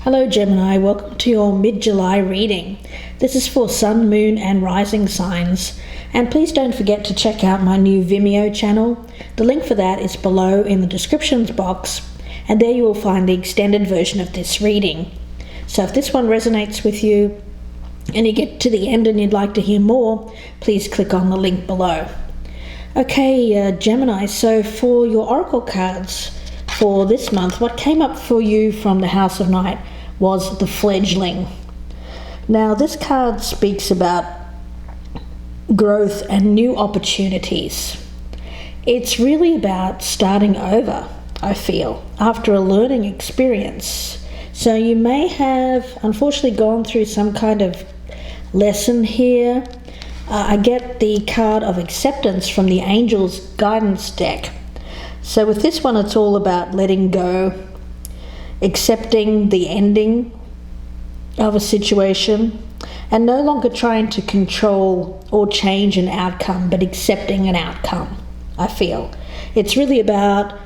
Hello Gemini, welcome to your mid-July reading. This is for Sun, Moon and Rising signs. And please don't forget to check out my new Vimeo channel. The link for that is below in the descriptions box, and there you will find the extended version of this reading. So if this one resonates with you and you get to the end and you'd like to hear more, please click on the link below. Okay, Gemini, so for your oracle cards for this month, what came up for you from the House of Night was the fledgling. Now, this card speaks about growth and new opportunities. It's really about starting over, I feel, after a learning experience. So you may have, unfortunately, gone through some kind of lesson here. I get the card of acceptance from the Angel's Guidance deck. So with this one, it's all about letting go, accepting the ending of a situation, and no longer trying to control or change an outcome, but accepting an outcome, I feel. It's really about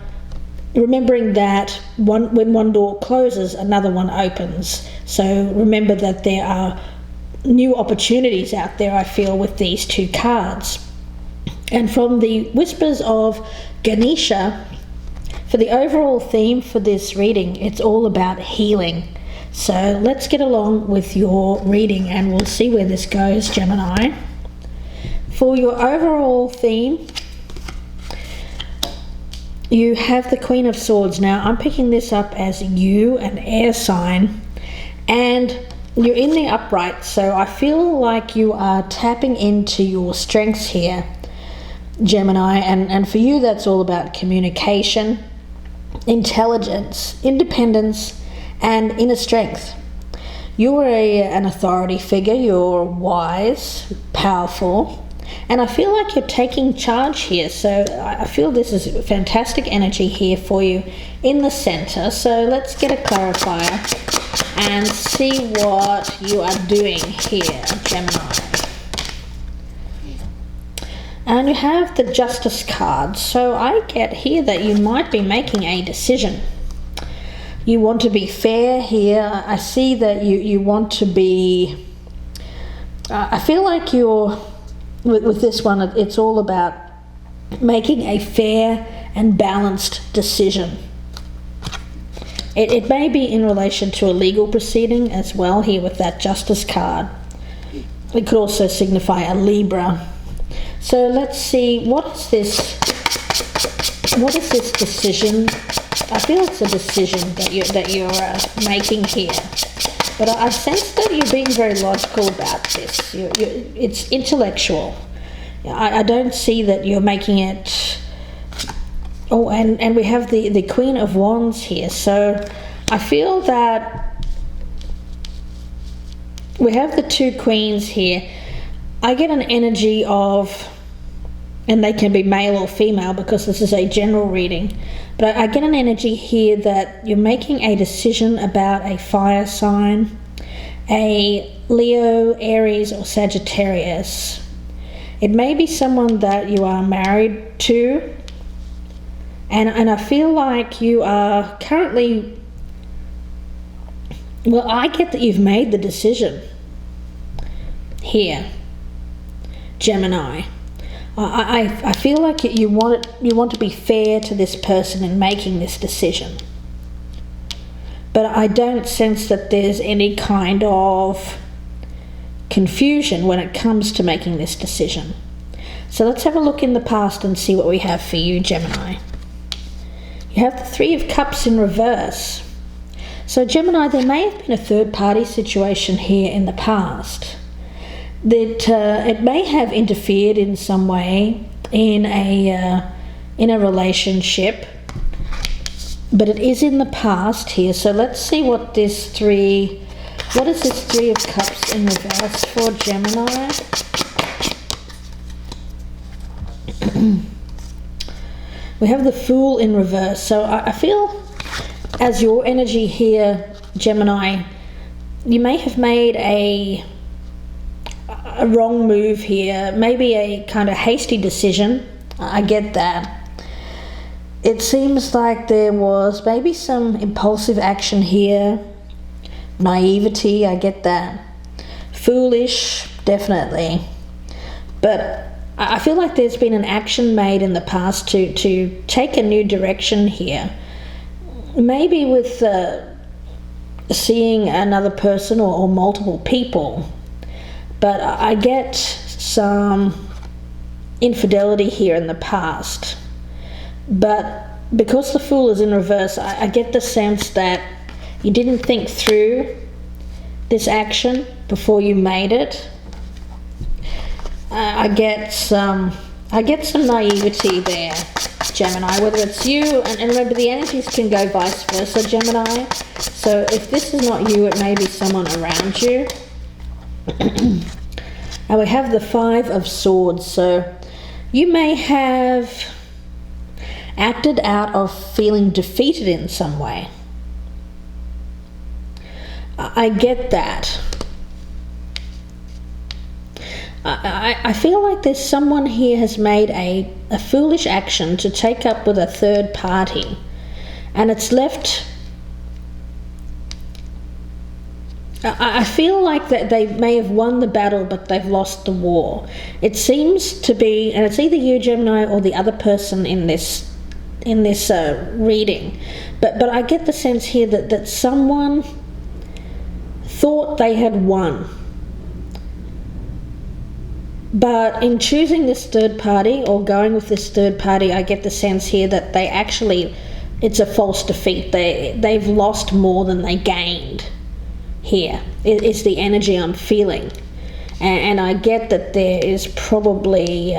remembering that when one door closes, another one opens. So remember that there are new opportunities out there, I feel, with these two cards. And from the Whispers of Ganesha, for the overall theme for this reading, it's all about healing. So let's get along with your reading and we'll see where this goes, Gemini. For your overall theme, you have the Queen of Swords. Now, I'm picking this up as you, an air sign, and you're in the upright, so I feel like you are tapping into your strengths here, Gemini, and for you that's all about communication, intelligence, independence, and inner strength. You're an authority figure, you're wise, powerful, and I feel like you're taking charge here. So I feel this is fantastic energy here for you in the center. So let's get a clarifier and see what you are doing here, Gemini. And you have the Justice card. So I get here that you might be making a decision. You want to be fair here. I see that you want to be... I feel like you're... With this one, it's all about making a fair and balanced decision. It may be in relation to a legal proceeding as well here with that Justice card. It could also signify a Libra. So let's see, what is this decision? I feel it's a decision that you're making here. But I sense that you're being very logical about this. It's intellectual. I don't see that you're making it... Oh, and we have the Queen of Wands here. So I feel that we have the two queens here. I get an energy of... And they can be male or female because this is a general reading. But I get an energy here that you're making a decision about a fire sign, a Leo, Aries, or Sagittarius. It may be someone that you are married to. And I feel like you are currently... Well, I get that you've made the decision here, Gemini. I feel like you want to be fair to this person in making this decision. But I don't sense that there's any kind of confusion when it comes to making this decision. So let's have a look in the past and see what we have for you, Gemini. You have the Three of Cups in reverse. So Gemini, there may have been a third-party situation here in the past. That it may have interfered in some way in a relationship, but it is in the past here. So let's see what is this Three of Cups in reverse for Gemini? We have the Fool in reverse. So I feel as your energy here, Gemini, you may have made a wrong move here, maybe a kind of hasty decision. I get that. It seems like there was maybe some impulsive action here naivety, I get that. Foolish, definitely. But I feel like there's been an action made in the past to take a new direction here. Maybe with seeing another person or multiple people. But I get some infidelity here in the past. But because the Fool is in reverse, I get the sense that you didn't think through this action before you made it. I get some naivety there, Gemini, whether it's you, and remember the energies can go vice versa, Gemini. So if this is not you, it may be someone around you. And we have the Five of Swords, so you may have acted out of feeling defeated in some way. I get that. I feel like there's someone here has made a foolish action to take up with a third party, and it's left. I feel like that they may have won the battle, but they've lost the war. It seems to be, and it's either you, Gemini, or the other person in this reading. But I get the sense here that someone thought they had won. But in choosing this third party or going with this third party, I get the sense here that they actually, it's a false defeat. They've lost more than they gained here. It's the energy I'm feeling. And I get that there is probably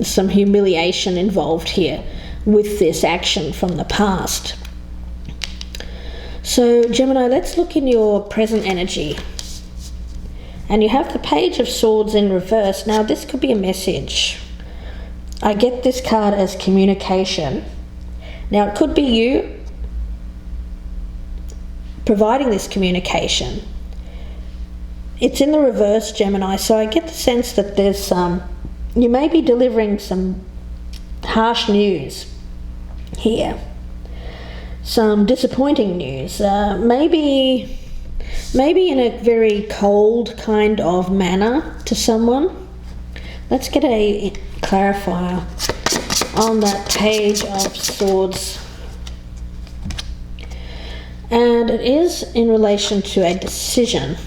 some humiliation involved here with this action from the past. So Gemini, let's look in your present energy. And you have the Page of Swords in reverse. Now this could be a message. I get this card as communication. Now it could be you providing this communication. It's in the reverse, Gemini, so I get the sense that there's you may be delivering some harsh news here. Some disappointing news. Maybe in a very cold kind of manner to someone. Let's get a clarifier on that Page of Swords. And it is in relation to a decision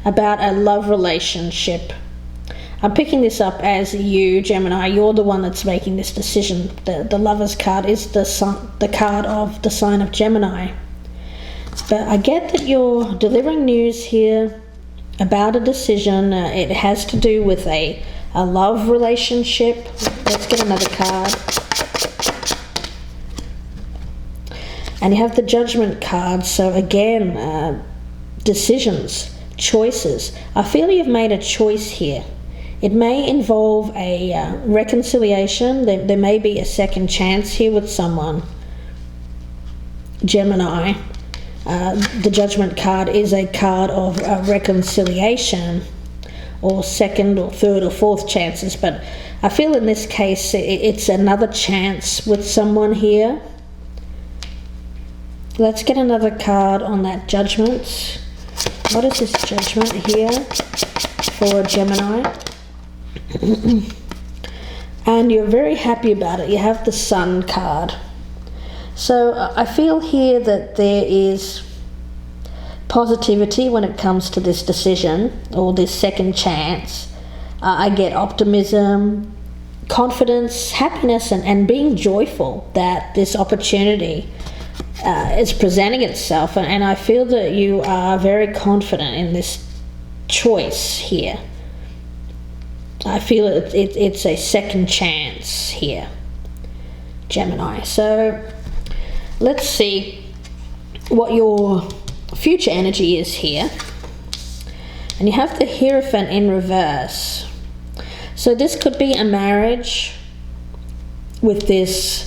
about a love relationship. I'm picking this up as you, Gemini. You're the one that's making this decision. The Lover's card is the card of the sign of Gemini. But I get that you're delivering news here about a decision. It has to do with a love relationship. Let's get another card. And you have the Judgment card. So again, decisions, choices. I feel you've made a choice here. It may involve a reconciliation. There may be a second chance here with someone. Gemini. The Judgment card is a card of reconciliation, or second or third or fourth chances, but I feel in this case it's another chance with someone here. Let's get another card on that Judgment. What is this Judgment here for Gemini? And you're very happy about it. You have the Sun card. So I feel here that there is positivity when it comes to this decision or this second chance. I get optimism, confidence, happiness, and being joyful that this opportunity is presenting itself. And I feel that you are very confident in this choice here. I feel it's a second chance here, Gemini. So let's see what your future energy is here. And you have the Hierophant in reverse. So this could be a marriage with this.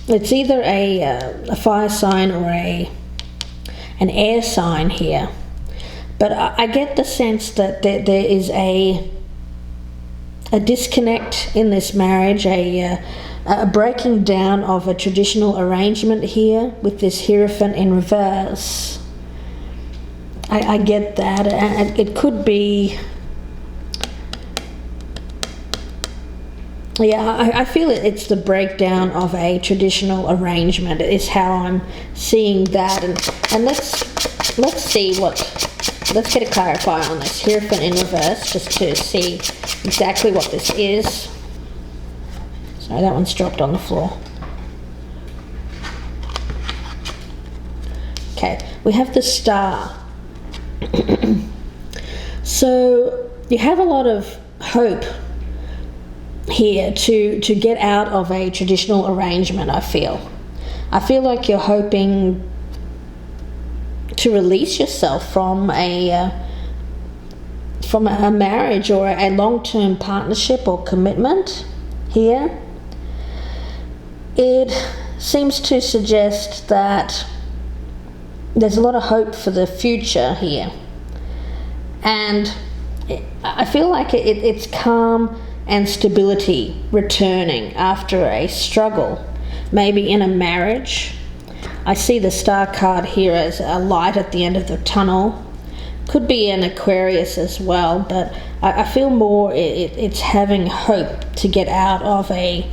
It's either a fire sign or an air sign here. But I get the sense that there is a disconnect in this marriage, a breaking down of a traditional arrangement here with this Hierophant in reverse. I get that, and it could be, yeah, I feel it's the breakdown of a traditional arrangement is how I'm seeing that, and let's see let's get a clarifier on this. Hierophant in reverse, just to see exactly what this is. Sorry, that one's dropped on the floor. Okay, we have the Star. So you have a lot of hope here to get out of a traditional arrangement. I feel like you're hoping to release yourself from a marriage or a long-term partnership or commitment here. It seems to suggest that there's a lot of hope for the future here, and I feel like it's calm and stability returning after a struggle, maybe in a marriage. I see the Star card here as a light at the end of the tunnel. Could be an Aquarius as well, but I feel more it's having hope to get out of a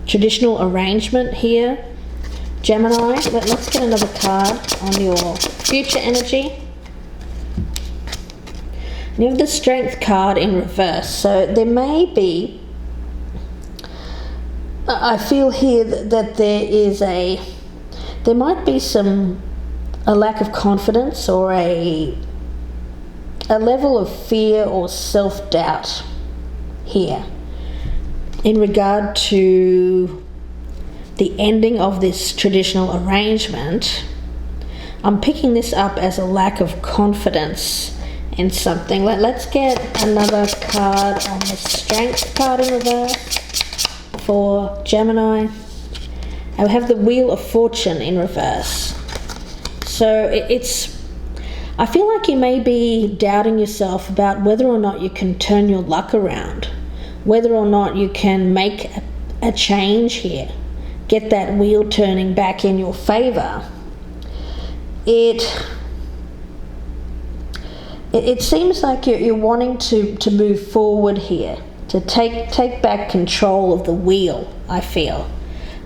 traditional arrangement here. Gemini, let's get another card on your future energy. You have the Strength card in reverse, so there may be, I feel here that there might be a lack of confidence or a level of fear or self-doubt here in regard to the ending of this traditional arrangement. I'm picking this up as a lack of confidence in something. Let's get another card on the Strength card in reverse for Gemini. And we have the Wheel of Fortune in reverse. So I feel like you may be doubting yourself about whether or not you can turn your luck around, whether or not you can make a change here, get that wheel turning back in your favor. It seems like you're wanting to move forward here, to take back control of the wheel, I feel.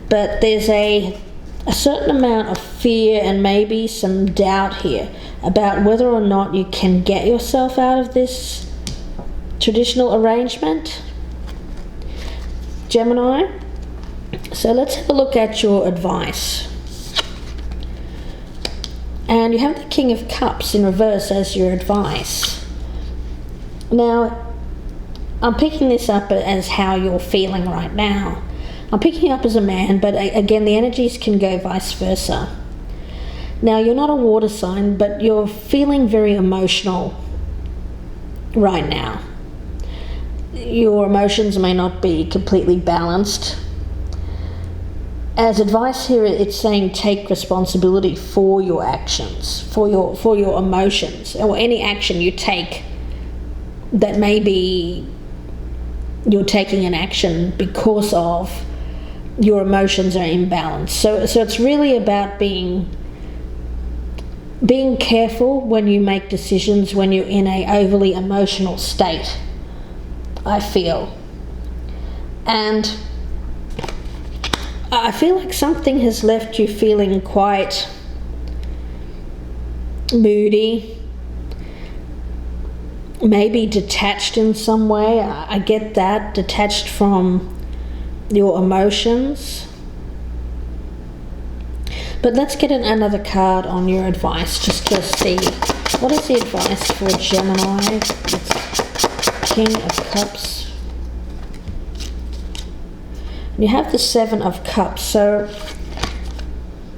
But there's a certain amount of fear and maybe some doubt here about whether or not you can get yourself out of this traditional arrangement, Gemini. So let's have a look at your advice. And you have the King of Cups in reverse as your advice. Now, I'm picking this up as how you're feeling right now. I'm picking up as a man, but again, the energies can go vice versa. Now, you're not a water sign, but you're feeling very emotional right now. Your emotions may not be completely balanced. As advice here, it's saying take responsibility for your actions, for your emotions, or any action you take that maybe you're taking an action because of your emotions are imbalanced. So it's really about being careful when you make decisions when you're in a overly emotional state, I feel. And I feel like something has left you feeling quite moody, maybe detached in some way. I get that, detached from your emotions. But let's get another card on your advice just to see what is the advice for Gemini. It's King of Cups. You have the Seven of Cups, so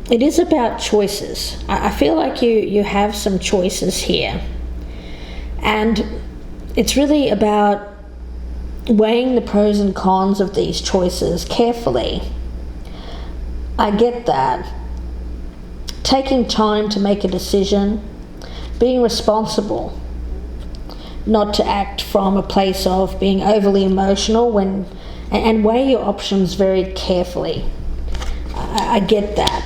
it is about choices. I feel like you have some choices here, and it's really about weighing the pros and cons of these choices carefully. I get that. Taking time to make a decision, being responsible, not to act from a place of being overly emotional and weigh your options very carefully. I get that.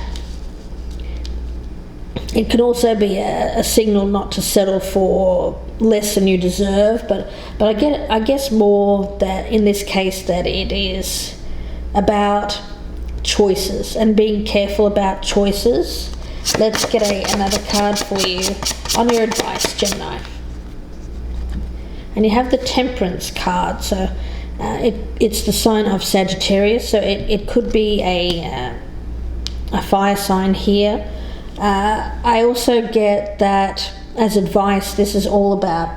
It can also be a signal not to settle for less than you deserve, but I guess more that in this case that it is about choices and being careful about choices. Let's get another card for you on your advice, Gemini. And you have the Temperance card, so it's the sign of Sagittarius, so it could be a fire sign here. I also get that as advice, this is all about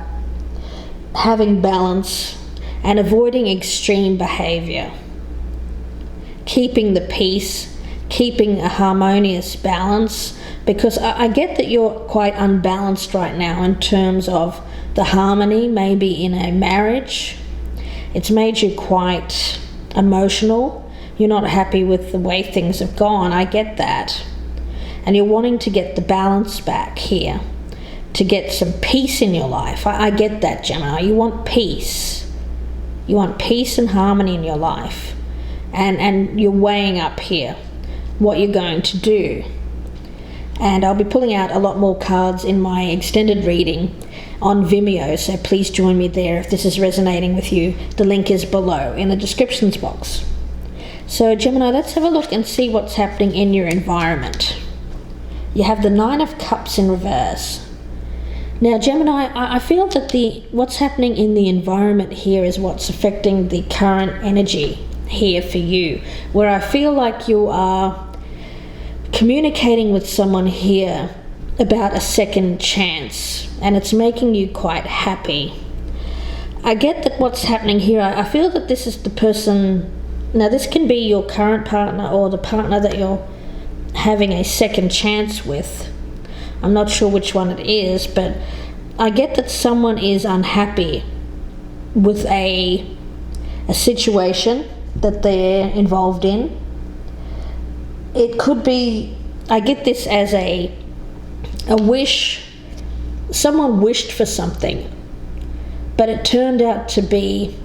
having balance and avoiding extreme behavior, keeping the peace, keeping a harmonious balance, because I get that you're quite unbalanced right now in terms of the harmony, maybe in a marriage. It's made you quite emotional. You're not happy with the way things have gone. I get that. And you're wanting to get the balance back here, to get some peace in your life. I get that, Gemini. You want peace. You want peace and harmony in your life. And you're weighing up here what you're going to do. And I'll be pulling out a lot more cards in my extended reading on Vimeo, so please join me there if this is resonating with you. The link is below in the descriptions box. So Gemini, let's have a look and see what's happening in your environment. You have the Nine of Cups in reverse. Now Gemini, I feel that what's happening in the environment here is what's affecting the current energy here for you, where I feel like you are communicating with someone here about a second chance, and it's making you quite happy. I get that what's happening here, I feel that this is the person, now this can be your current partner or the partner that you're having a second chance with. I'm not sure which one it is, but I get that someone is unhappy with a situation that they're involved in. It could be, I get this as a wish. Someone wished for something, but it turned out to be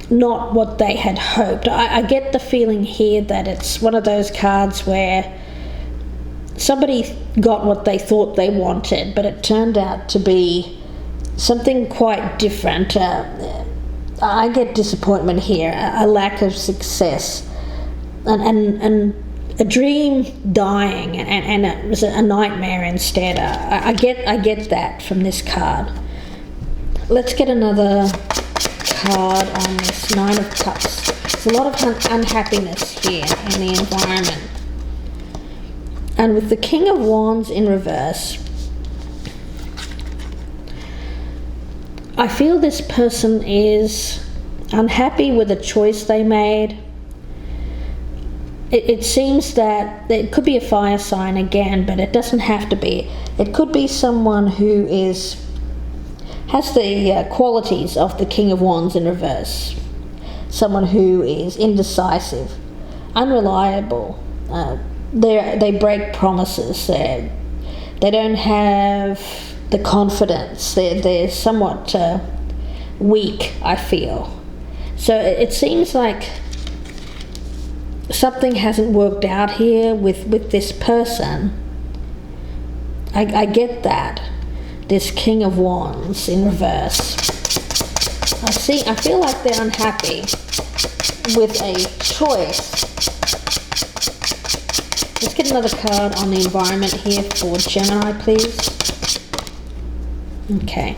not what they had hoped. I get the feeling here that it's one of those cards where somebody got what they thought they wanted, but it turned out to be something quite different. I get disappointment here, a lack of success, and a dream dying, and it was a nightmare instead. I get that from this card. Let's get another card on this Nine of Cups. There's a lot of unhappiness here in the environment. And with the King of Wands in reverse, I feel this person is unhappy with a choice they made. It seems that it could be a fire sign again, but it doesn't have to be. It could be someone who has the qualities of the King of Wands in reverse. Someone who is indecisive, unreliable. They break promises. They don't have the confidence. They're somewhat weak, I feel. So it seems like something hasn't worked out here with this person. I get that. This King of Wands in reverse. I feel like they're unhappy with a choice. Let's get another card on the environment here for Gemini, please. Okay.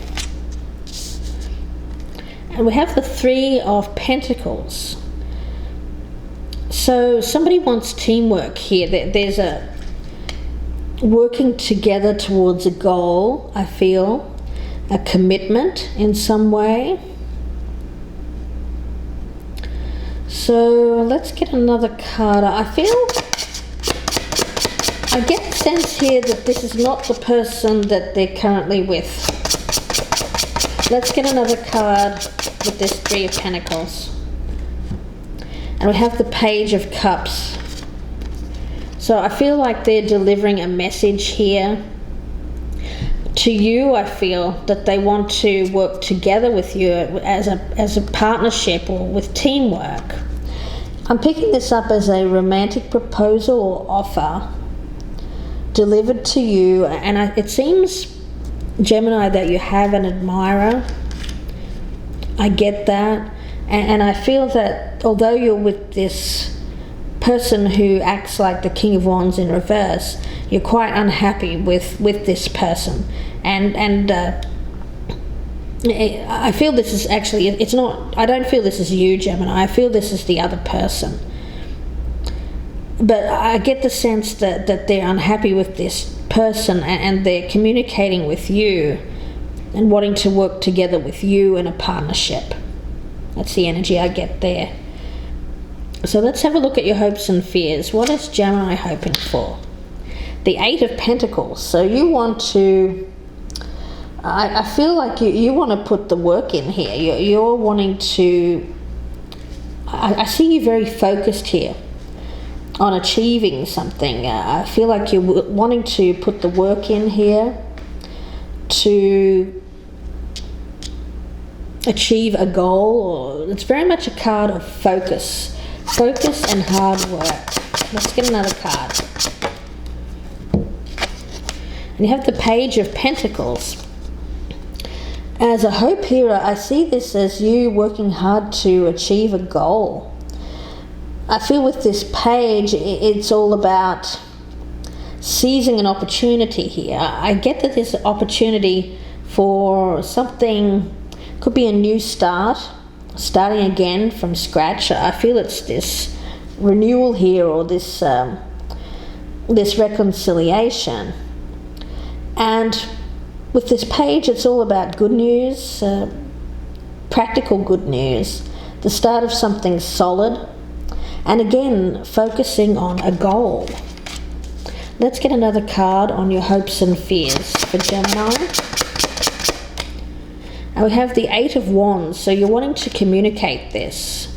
And we have the Three of Pentacles. So somebody wants teamwork here. There's a working together towards a goal, I feel. A commitment in some way. So let's get another card. I get the sense here that this is not the person that they're currently with. Let's get another card with this Three of Pentacles. And we have the Page of Cups. So I feel like they're delivering a message here to you. I feel that they want to work together with you as a partnership or with teamwork. I'm picking this up as a romantic proposal or offer delivered to you, and it seems, Gemini, that you have an admirer. I get that, and I feel that although you're with this person who acts like the King of Wands in reverse, you're quite unhappy with this person, and I feel this is actually, it's not, I don't feel this is you, Gemini. I feel this is the other person. But I get the sense that they're unhappy with this person, and they're communicating with you and wanting to work together with you in a partnership. That's the energy I get there. So let's have a look at your hopes and fears. What is Gemini hoping for? The Eight of Pentacles. So you want to, I feel like you want to put the work in here. You're wanting to, I see you very focused here on achieving something. I feel like you're wanting to put the work in here to achieve a goal, or it's very much a card of focus and hard work. Let's get another card. And you have the Page of Pentacles. As a hope here, I see this as you working hard to achieve a goal. I feel with this page, it's all about seizing an opportunity here. I get that there's an opportunity for something, could be a new start, starting again from scratch. I feel it's this renewal here, or this reconciliation. And with this page, it's all about good news, practical good news, the start of something solid, and again, focusing on a goal. Let's get another card on your hopes and fears for Gemini. And we have the Eight of Wands. So you're wanting to communicate this.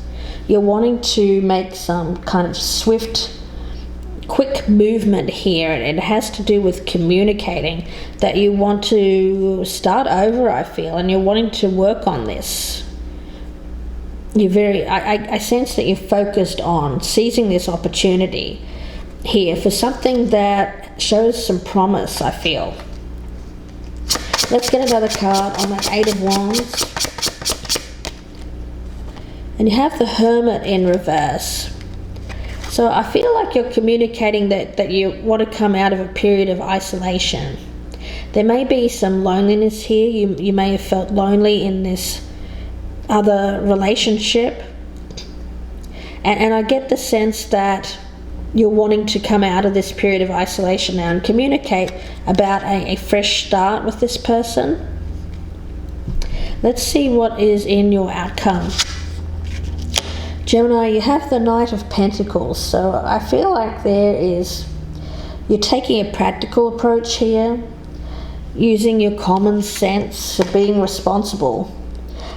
You're wanting to make some kind of swift, quick movement here. It has to do with communicating, that you want to start over, I feel, and you're wanting to work on this. You're very, I sense that you're focused on seizing this opportunity here for something that shows some promise, I feel. Let's get another card on that Eight of Wands. And you have the Hermit in reverse. So I feel like you're communicating that you want to come out of a period of isolation. There may be some loneliness here. You may have felt lonely in this other relationship. And I get the sense that you're wanting to come out of this period of isolation now and communicate about a fresh start with this person. Let's see what is in your outcome. Gemini, you have the Knight of Pentacles. So I feel like you're taking a practical approach here, using your common sense, for being responsible.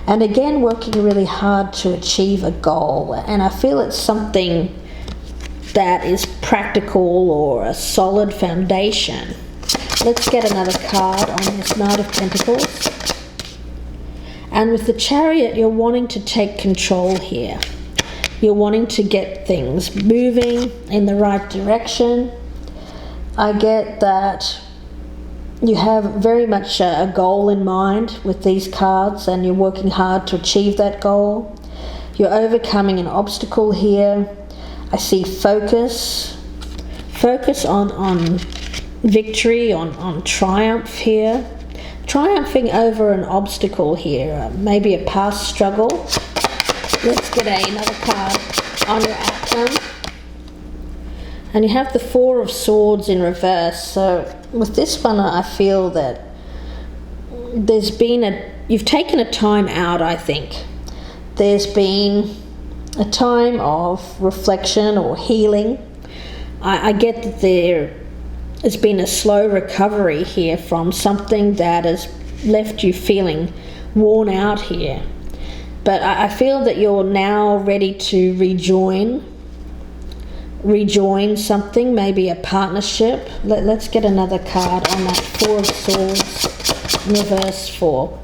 And again, working really hard to achieve a goal. And I feel it's something that is practical, or a solid foundation. Let's get another card on this Knight of Pentacles. And with the Chariot, you're wanting to take control here. You're wanting to get things moving in the right direction. I get that you have very much a goal in mind with these cards, and you're working hard to achieve that goal. You're overcoming an obstacle here. I see focus on victory, on triumph here. Triumphing over an obstacle here, maybe a past struggle. Let's get another card on your outcome. And you have the Four of Swords in reverse. So with this one, I feel that you've taken a time out, I think. There's been a time of reflection or healing. I get that there has been a slow recovery here from something that has left you feeling worn out here. But I feel that you're now ready to rejoin something, maybe a partnership. Let's get another card on that Four of Swords in reverse for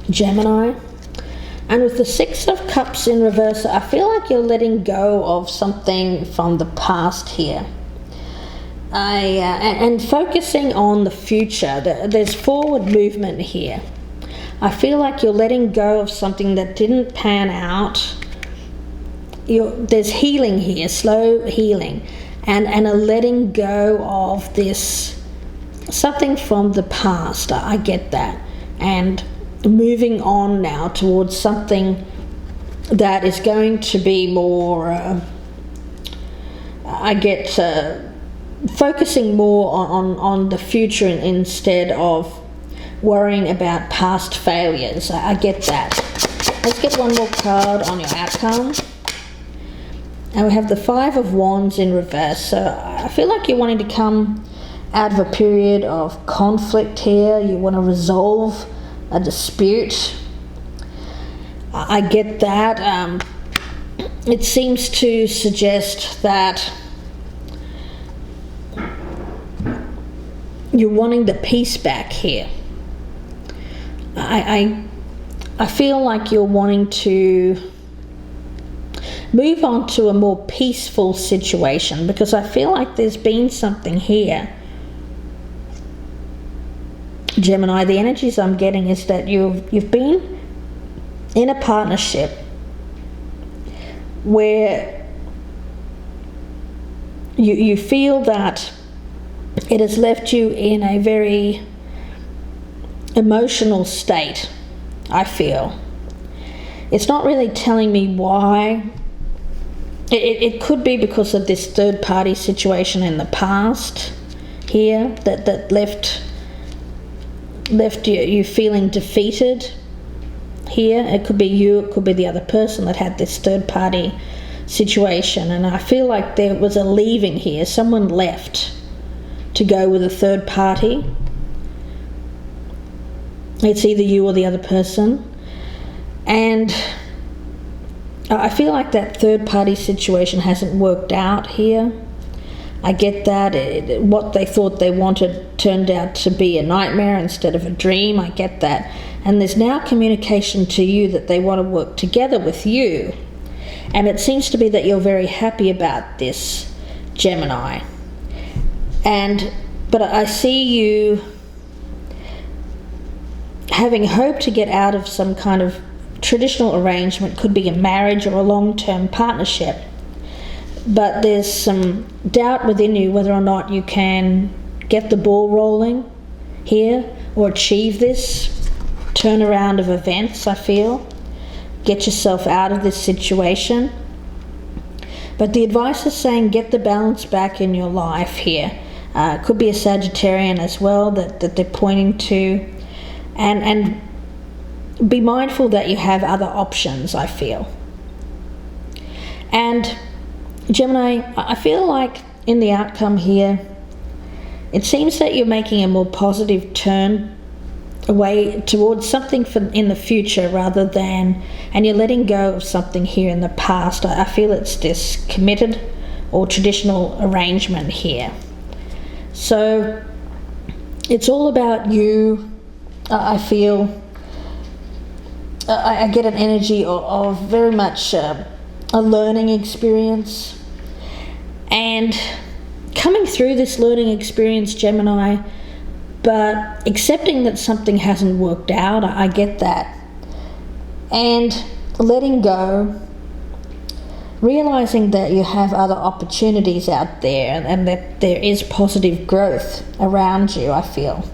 Gemini. And with the Six of Cups in reverse, I feel like you're letting go of something from the past here. And focusing on the future. There's forward movement here. I feel like you're letting go of something that didn't pan out. There's healing here, slow healing, and a letting go of this, something from the past. I get that. And moving on now towards something that is going to be more, focusing more on the future instead of worrying about past failures. I get that. Let's get one more card on your outcome. And we have the Five of Wands in reverse. So I feel like you're wanting to come out of a period of conflict here. You want to resolve a dispute. I get that. It seems to suggest that you're wanting the peace back here. I feel like you're wanting to move on to a more peaceful situation, because I feel like there's been something here. Gemini, the energies I'm getting is that you've been in a partnership where you feel that it has left you in a very emotional state, I feel. It's not really telling me why. It could be because of this third party situation in the past here that left you feeling defeated here. It could be you, it could be the other person that had this third party situation, and I feel like there was a leaving here. Someone left to go with a third party. It's either you or the other person, and I feel like that third party situation hasn't worked out here. I get that. What they thought they wanted turned out to be a nightmare instead of a dream. I get that. And there's now communication to you that they want to work together with you. And it seems to be that you're very happy about this, Gemini. But I see you having hope to get out of some kind of traditional arrangement. Could be a marriage or a long-term partnership. But there's some doubt within you whether or not you can get the ball rolling here or achieve this turnaround of events, I feel. Get yourself out of this situation. But the advice is saying get the balance back in your life here. Could be a Sagittarian as well that they're pointing to. And be mindful that you have other options, I feel. And Gemini, I feel like in the outcome here, it seems that you're making a more positive turn away towards something in the future rather than, and you're letting go of something here in the past. I feel it's this committed or traditional arrangement here. So it's all about you. I feel, I get an energy of very much a learning experience. And coming through this learning experience, Gemini, but accepting that something hasn't worked out, I get that. And letting go, realizing that you have other opportunities out there and that there is positive growth around you, I feel.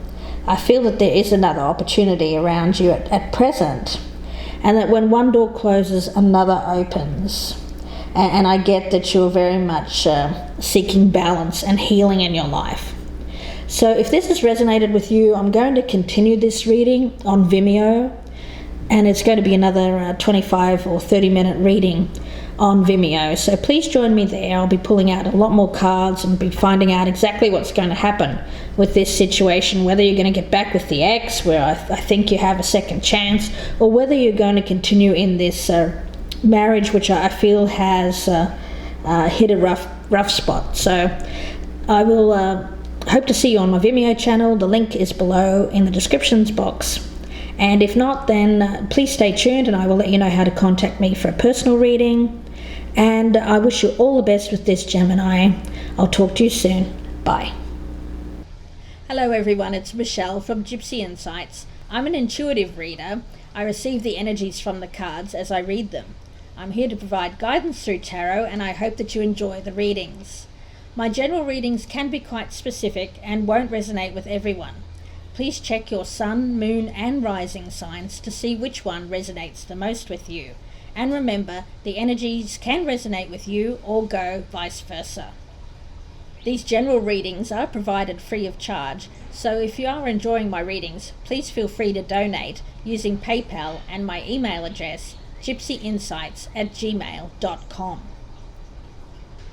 I feel that there is another opportunity around you at present, and that when one door closes, another opens. And I get that you're very much seeking balance and healing in your life. So if this has resonated with you, I'm going to continue this reading on Vimeo, and it's going to be another 25 or 30 minute reading on Vimeo. So please join me there. I'll be pulling out a lot more cards and be finding out exactly what's going to happen with this situation, whether you're going to get back with the ex, where I think you have a second chance, or whether you're going to continue in this marriage, which I feel has hit a rough spot. So I will hope to see you on my Vimeo channel. The link is below in the descriptions box. And if not, then please stay tuned and I will let you know how to contact me for a personal reading. And I wish you all the best with this, Gemini. I'll talk to you soon. Bye. Hello everyone, it's Michelle from Gypsy Insights. I'm an intuitive reader. I receive the energies from the cards as I read them. I'm here to provide guidance through tarot, and I hope that you enjoy the readings. My general readings can be quite specific and won't resonate with everyone. Please check your sun, moon and rising signs to see which one resonates the most with you. And remember, the energies can resonate with you or go vice versa. These general readings are provided free of charge, so if you are enjoying my readings, please feel free to donate using PayPal and my email address gypsyinsights@gmail.com.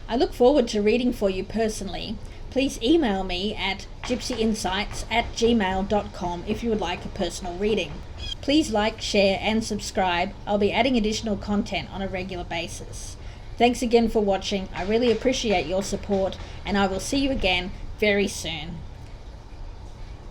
I look forward to reading for you personally. Please email me at gypsyinsights@gmail.com if you would like a personal reading. Please like, share and subscribe. I'll be adding additional content on a regular basis. Thanks again for watching. I really appreciate your support, and I will see you again very soon.